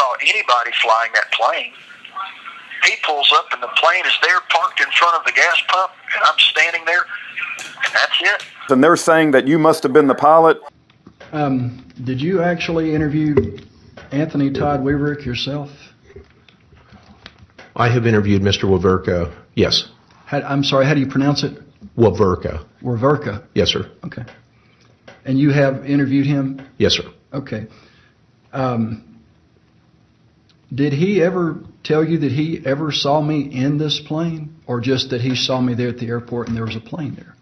saw anybody flying that plane. He pulls up and the plane is there parked in front of the gas pump, and I'm standing there, and that's it. And they're saying that you must have been the pilot? Did you actually interview Anthony Todd Weaverick yourself? I have interviewed Mr. Weverka, yes. I'm sorry, how do you pronounce it? Weverka. Weverka? Yes, sir. Okay. And you have interviewed him? Yes, sir. Okay. Did he ever tell you that he ever saw me in this plane, or just that he saw me there at the airport and there was a plane there?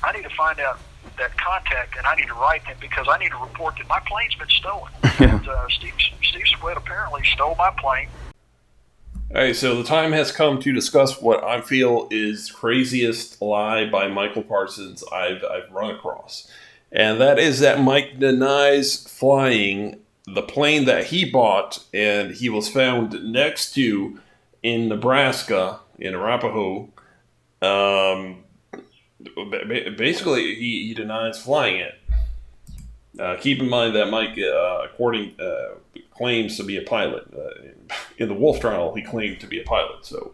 I need to find out that contact, and I need to write them because I need to report that my plane's been stolen. Yeah. And, Steve Sweat apparently stole my plane. Alright, so the time has come to discuss what I feel is craziest lie by Michael Parsons I've run across. And that is that Mike denies flying the plane that he bought and he was found next to in Nebraska, in Arapahoe. Basically, he denies flying it. Keep in mind that Mike, claims to be a pilot. In the Wolf trial, he claimed to be a pilot. So,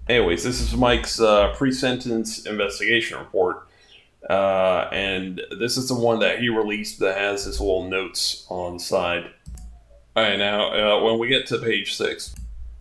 anyways, this is Mike's pre-sentence investigation report. And this is the one that he released that has his little notes on the side. Alright, now, when we get to page 6,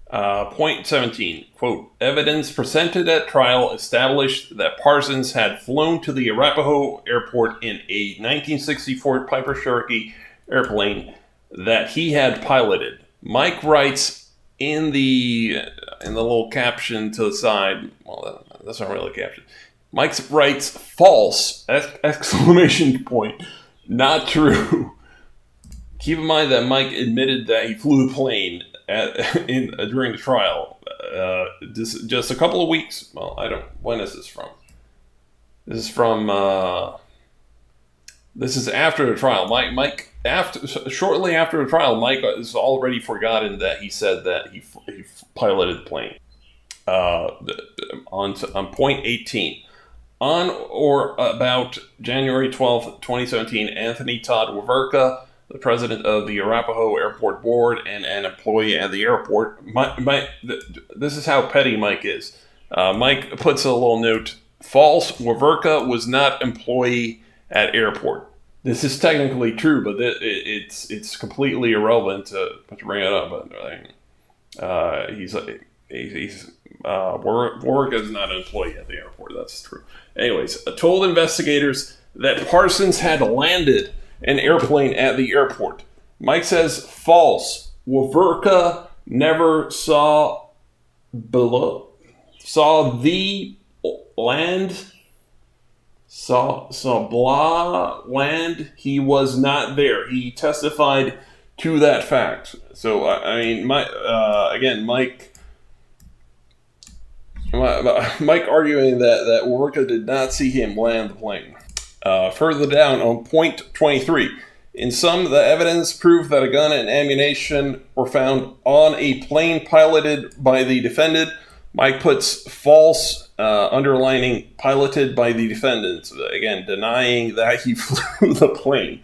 point 17, quote, evidence presented at trial established that Parsons had flown to the Arapahoe airport in a 1964 Piper Cherokee airplane that he had piloted. Mike writes in the little caption to the side, well, that's not really a caption. Mike writes, false, exclamation point, not true. Keep in mind that Mike admitted that he flew the plane during the trial. Just a couple of weeks, when is this from? This is after the trial. Shortly after the trial, Mike has already forgotten that he said that he piloted the plane. On point 18. On or about January 12th, 2017, Anthony Todd Weverka, the president of the Arapahoe Airport Board and an employee at the airport. This is how petty Mike is. Mike puts a little note, false, Weverka was not employee at airport. This is technically true, but it's completely irrelevant to bring it up. But Weverka is not an employee at the airport. That's true. Anyways, told investigators that Parsons had landed an airplane at the airport. Mike says false. Weverka never saw the land. Saw blah land. He was not there. He testified to that fact. So Mike arguing that Weverka did not see him land the plane. Further down on point 23, in sum, the evidence proved that a gun and ammunition were found on a plane piloted by the defendant. Mike puts false, underlining piloted by the defendant, again denying that he flew the plane.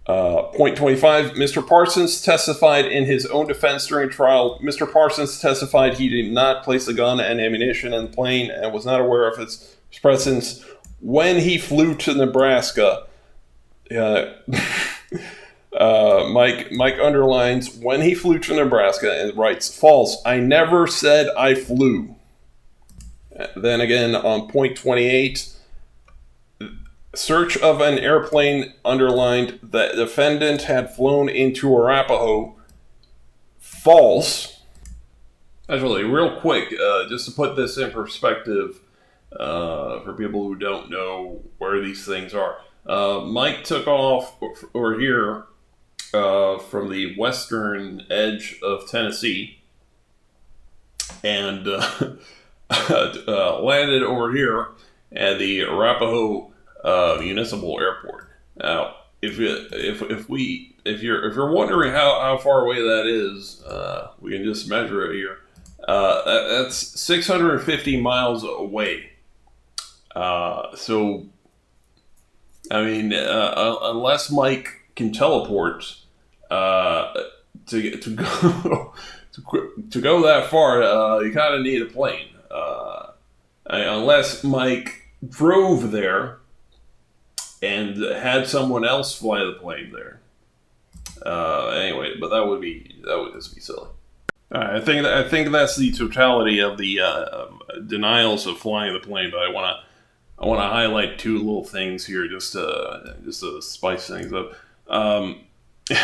Point 25, Mr. Parsons testified in his own defense during trial. Mr. Parsons testified he did not place the gun and ammunition in the plane and was not aware of its presence when he flew to Nebraska. Mike underlines when he flew to Nebraska and writes, false, I never said I flew. Then again on point 28, search of an airplane underlined that the defendant had flown into Arapahoe. False. Actually, real quick, just to put this in perspective for people who don't know where these things are. Mike took off over here from the western edge of Tennessee and landed over here at the Arapahoe Municipal Airport. Now, if you're wondering how far away that is, we can just measure it here. That's 650 miles away. So, unless Mike can teleport, to go to go that far, you kind of need a plane, unless Mike drove there and had someone else fly the plane there. Anyway, but that would just be silly. I think that's the totality of the denials of flying the plane. But I want to highlight two little things here, just to spice things up.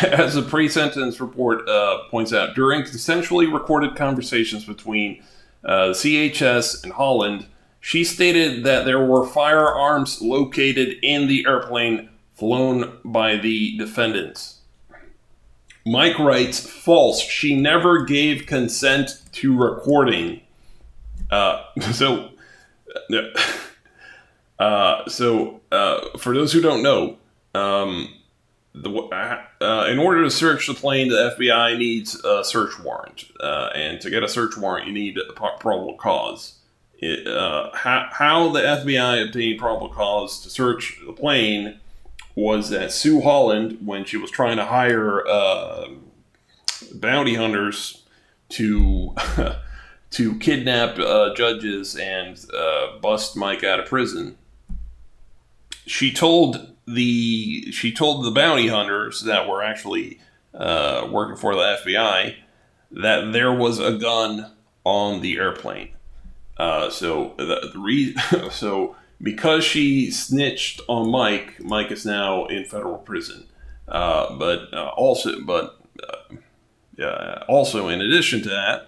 As the pre-sentence report points out, during consensually recorded conversations between CHS and Holland, she stated that there were firearms located in the airplane flown by the defendants. Mike writes, false. She never gave consent to recording. For those who don't know, in order to search the plane, the FBI needs a search warrant, and to get a search warrant, you need a probable cause. How the FBI obtained probable cause to search the plane was that Sue Holland, when she was trying to hire bounty hunters to to kidnap judges and bust Mike out of prison, she told the bounty hunters that were actually working for the FBI that there was a gun on the airplane. So because she snitched on Mike, Mike is now in federal prison. Also in addition to that,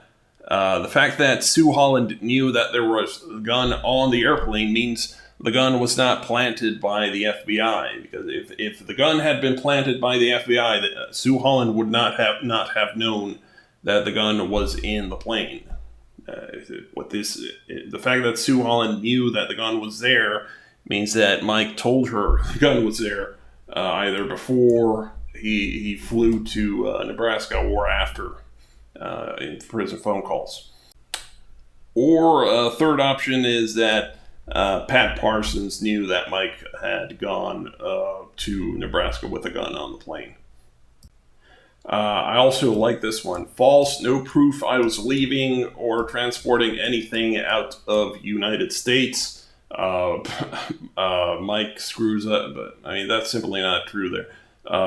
the fact that Sue Holland knew that there was a gun on the airplane means the gun was not planted by the FBI. Because if the gun had been planted by the FBI, Sue Holland would not have known that the gun was in the plane. The fact that Sue Holland knew that the gun was there means that Mike told her the gun was there either before he flew to Nebraska or after in prison phone calls. Or a third option is that Pat Parsons knew that Mike had gone to Nebraska with a gun on the plane. I also like this one. False, no proof I was leaving or transporting anything out of United States. Mike screws up, but I mean, that's simply not true there.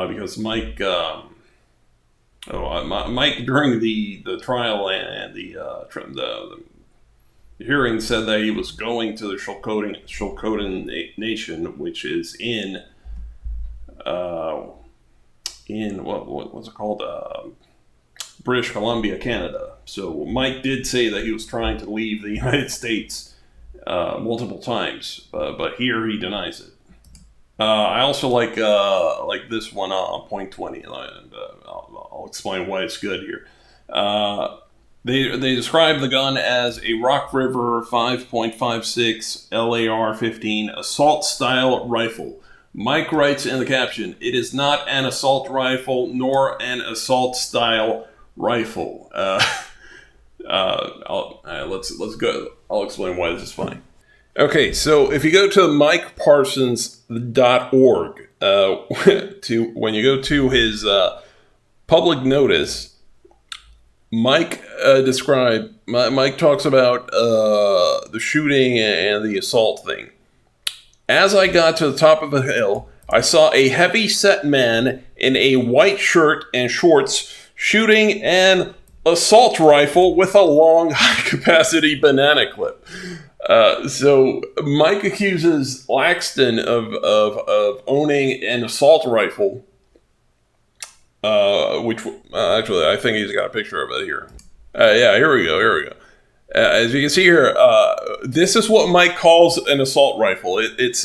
Because Mike during the trial and the hearing said that he was going to the Chilcotin Nation, which is in what's it called? British Columbia, Canada. So Mike did say that he was trying to leave the United States multiple times, but here he denies it. I also like this one on point 20, and I'll explain why it's good here. They describe the gun as a Rock River 5.56 LAR-15 assault-style rifle. Mike writes in the caption, "It is not an assault rifle nor an assault-style rifle." Let's go. I'll explain why this is funny. Okay, so if you go to mikeparsons.org, when you go to his public notice, Mike talks about the shooting and the assault thing. As I got to the top of a hill, I saw a heavy-set man in a white shirt and shorts shooting an assault rifle with a long, high-capacity banana clip. So Mike accuses Laxton of owning an assault rifle, which actually I think he's got a picture of it here. Yeah, here we go. As you can see here, this is what Mike calls an assault rifle. It's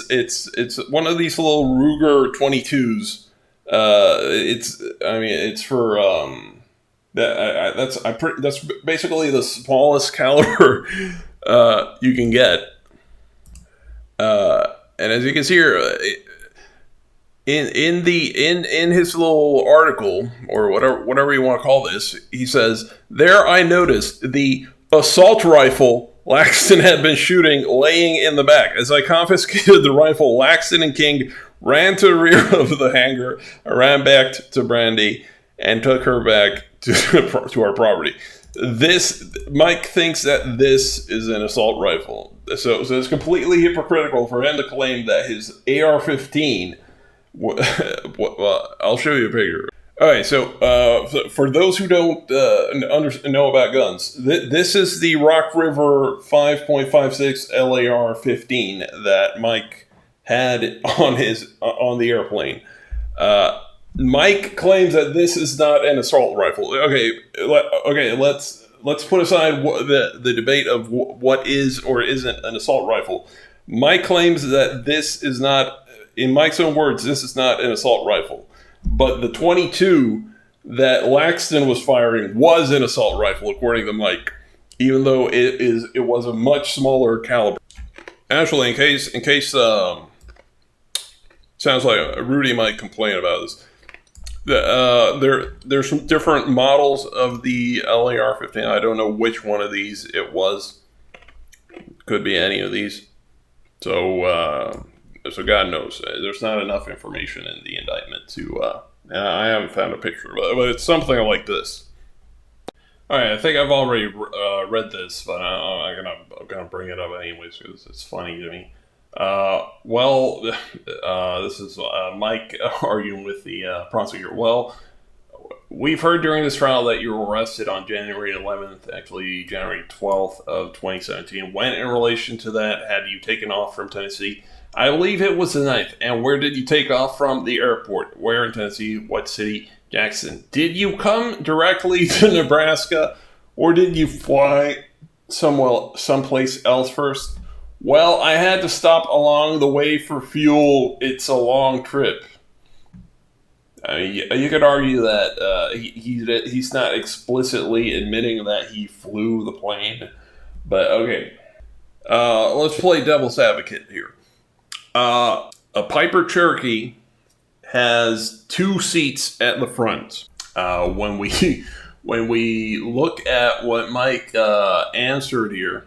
one of these little Ruger 22s. It's for that's basically the smallest caliber you can get. And as you can see here, in his little article, or whatever you want to call this, he says, "There I noticed the assault rifle Laxton had been shooting laying in the back. As I confiscated the rifle, Laxton and King ran to the rear of the hangar. I ran back to Brandy and took her back to our property. Mike thinks that this is an assault rifle. So it's completely hypocritical for him to claim that his AR-15. I'll show you a picture. All right, so for those who don't know about guns, this is the Rock River 5.56 LAR-15 that Mike had on the airplane. Mike claims that this is not an assault rifle. Okay, let's put aside the debate of what is or isn't an assault rifle. Mike claims that this is not, in Mike's own words, this is not an assault rifle. But the 22 that Laxton was firing was an assault rifle, according to Mike, even though it was a much smaller caliber. Actually, in case sounds like Rudy might complain about this. There's some different models of the LAR-15. I don't know which one of these it was. Could be any of these. So God knows. There's not enough information in the indictment to. I haven't found a picture, but it's something like this. All right, I think I've already read this, but I'm gonna bring it up anyways because it's funny to me. This is Mike arguing with the prosecutor. Well, we've heard during this trial that you were arrested on January 11th, actually January 12th of 2017. When in relation to that had you taken off from Tennessee? I believe it was the 9th. And where did you take off from? The airport. Where in Tennessee? What city? Jackson. Did you come directly to Nebraska, or did you fly someplace else first? Well, I had to stop along the way for fuel. It's a long trip. I mean, you could argue that he's not explicitly admitting that he flew the plane, but okay. Let's play devil's advocate here. A Piper Cherokee has 2 seats at the front. When we look at what Mike answered here,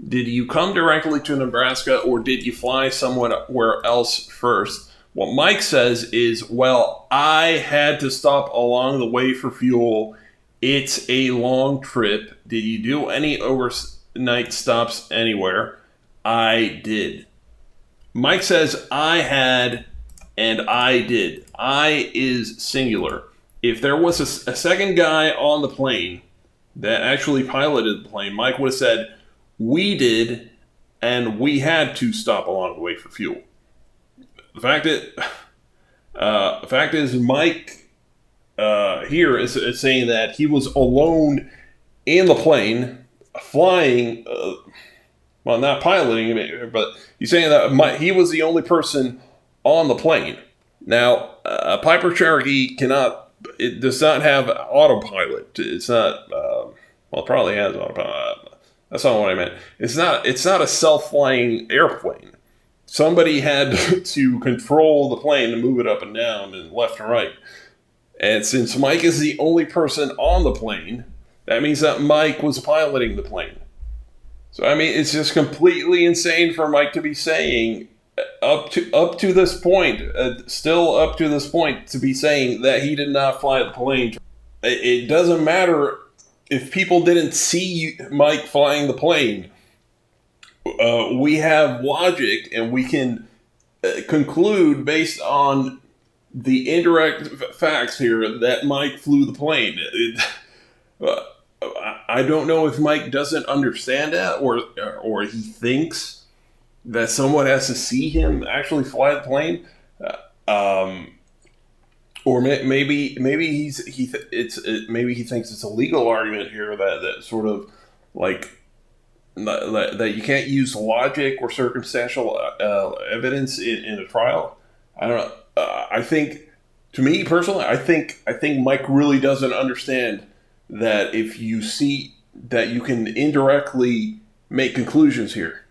did you come directly to Nebraska, or did you fly somewhere else first? What Mike says is, well, I had to stop along the way for fuel. It's a long trip. Did you do any overnight stops anywhere? I did. Mike says I had and I did. I is singular. If there was a second guy on the plane that actually piloted the plane, Mike would have said, we did, and we had to stop along the way for fuel. The fact is, Mike here is saying that he was alone in the plane, flying, not piloting, but he's saying that he was the only person on the plane. Now, a Piper Cherokee it does not have autopilot. It's not, it probably has autopilot. That's not what I meant. It's not a self-flying airplane. Somebody had to control the plane to move it up and down and left and right. And since Mike is the only person on the plane, that means that Mike was piloting the plane. So, I mean, it's just completely insane for Mike to be saying, up to this point, still up to this point, to be saying that he did not fly the plane. It doesn't matter if people didn't see Mike flying the plane. We have logic, and we can conclude based on the indirect facts here that Mike flew the plane. I don't know if Mike doesn't understand that, or he thinks that someone has to see him actually fly the plane, or maybe he thinks it's a legal argument here that sort of like that you can't use logic or circumstantial evidence in a trial. I don't know. I think, to me personally, I think Mike really doesn't understand that if you see that you can indirectly make conclusions here.